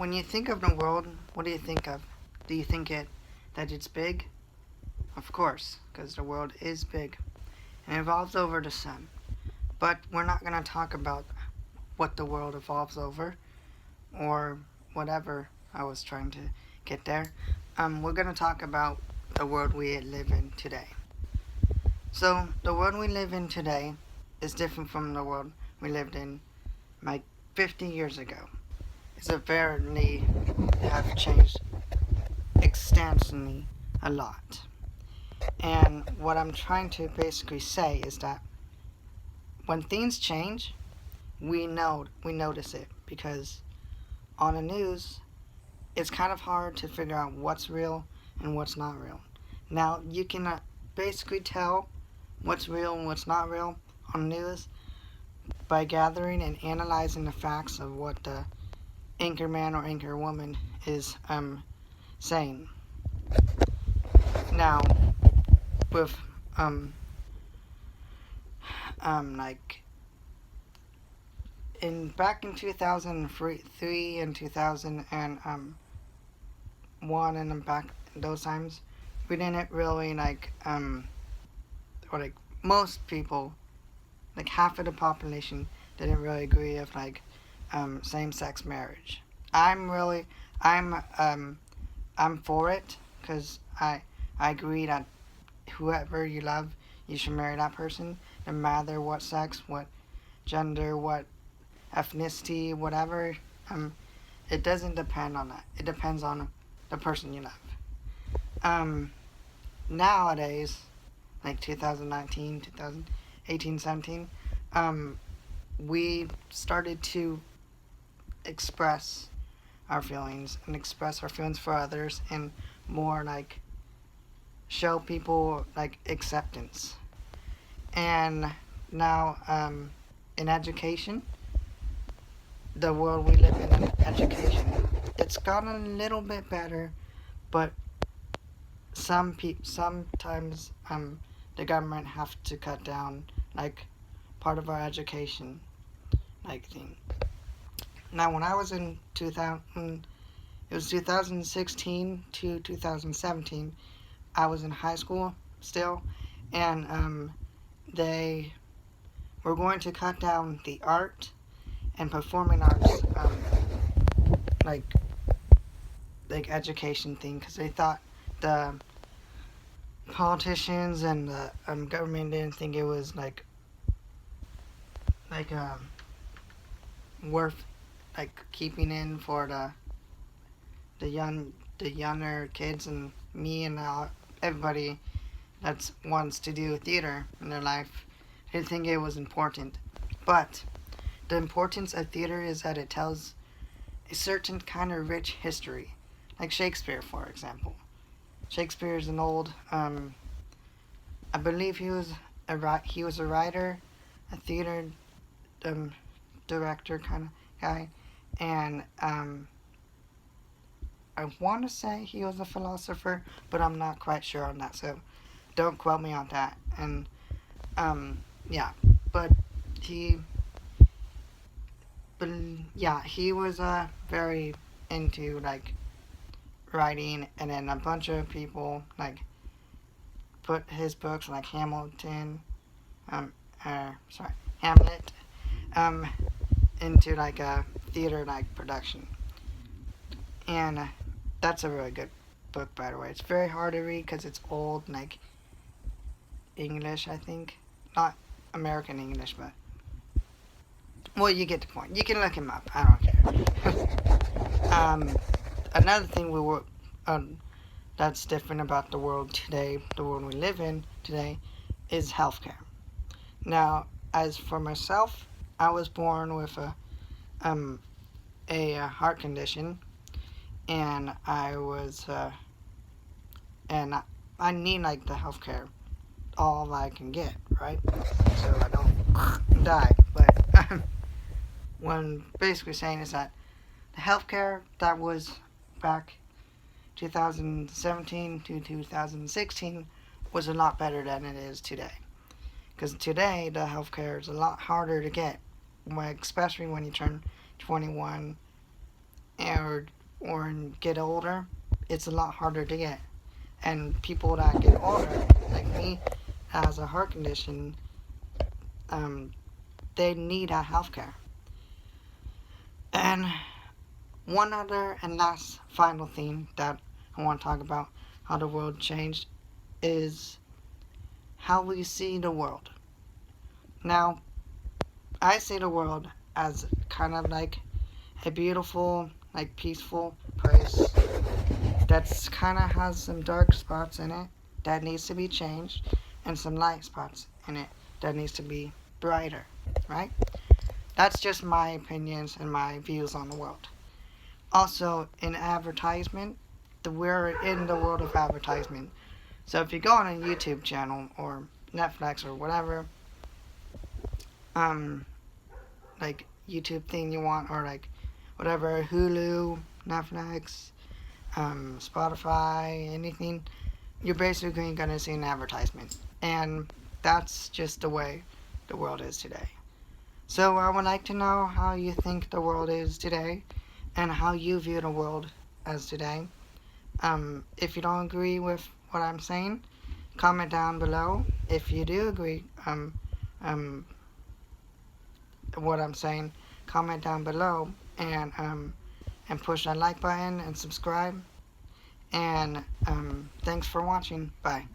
when you think of the world, what do you think of? Do you think that it's big? Of course, because the world is big and evolves over the sun. But we're not going to talk about what the world evolves over or whatever I was trying to get there. We're going to talk about the world we live in today. So, the world we live in today is different from the world we lived in like 50 years ago. It's apparently have changed extensively a lot. And what I'm trying to basically say is that when things change, we notice it because on the news, it's kind of hard to figure out what's real and what's not real. Now you can basically tell what's real and what's not real on the news by gathering and analyzing the facts of what the anchorman or anchorwoman is saying. Now with like in back in 2003 and 2001 and back those times, we didn't really or like most people, like half of the population didn't really agree with same-sex marriage. I'm really I'm for it because I agree that whoever you love, you should marry that person, no matter what sex, what gender, what ethnicity, whatever. It doesn't depend on that. It depends on the person you love. Nowadays, like 2019, 2018, 17, we started to express our feelings and express our feelings for others and more like show people like acceptance. And now in education, the world we live in education, it's gotten a little bit better, but sometimes the government have to cut down like part of our education like thing. Now when I was in 2000, it was 2016 to 2017, I was in high school still, and they were going to cut down the art and performing arts like education thing because they thought the politicians and the government didn't think it was like worth like keeping in for the younger kids and me and everybody that wants to do theater in their life. I didn't think it was important, but the importance of theater is that it tells a certain kind of rich history, like Shakespeare, for example. Shakespeare is an old, I believe he was a writer, a theater director kind of guy, and I want to say he was a philosopher, but I'm not quite sure on that, so don't quote me on that. And yeah, but he, he was very into like writing, and then a bunch of people like put his books like Hamlet, into like a theater like production, and that's a really good book, by the way. It's very hard to read because it's old, like English, I think, not American English, but well, you get the point. You can look him up. I don't care. Another thing that's different about the world today, the world we live in today, is healthcare. Now, as for myself, I was born with a heart condition, and I need like the healthcare all I can get, right? So I don't die. But what I'm basically saying is that the healthcare that was back 2017 to 2016 was a lot better than it is today. Because today the healthcare is a lot harder to get, especially when you turn 21 or get older, it's a lot harder to get. And people that get older, like me, has a heart condition, um, they need a healthcare. And one other and last final thing that I want to talk about how the world changed is how we see the world. Now, I see the world as kind of like a beautiful, like peaceful place that's kind of has some dark spots in it that needs to be changed and some light spots in it that needs to be brighter, right? That's just my opinions and my views on the world. Also, in advertisement, we're in the world of advertisement. So if you go on a YouTube channel or Netflix or whatever, um, like YouTube thing you want, or like whatever, Hulu, Netflix, Spotify, anything, you're basically gonna see an advertisement. And that's just the way the world is today. So I would like to know how you think the world is today and how you view the world as today. If you don't agree with what I'm saying, comment down below. If you do agree um, what I'm saying, comment down below and push that like button and subscribe. And thanks for watching. Bye.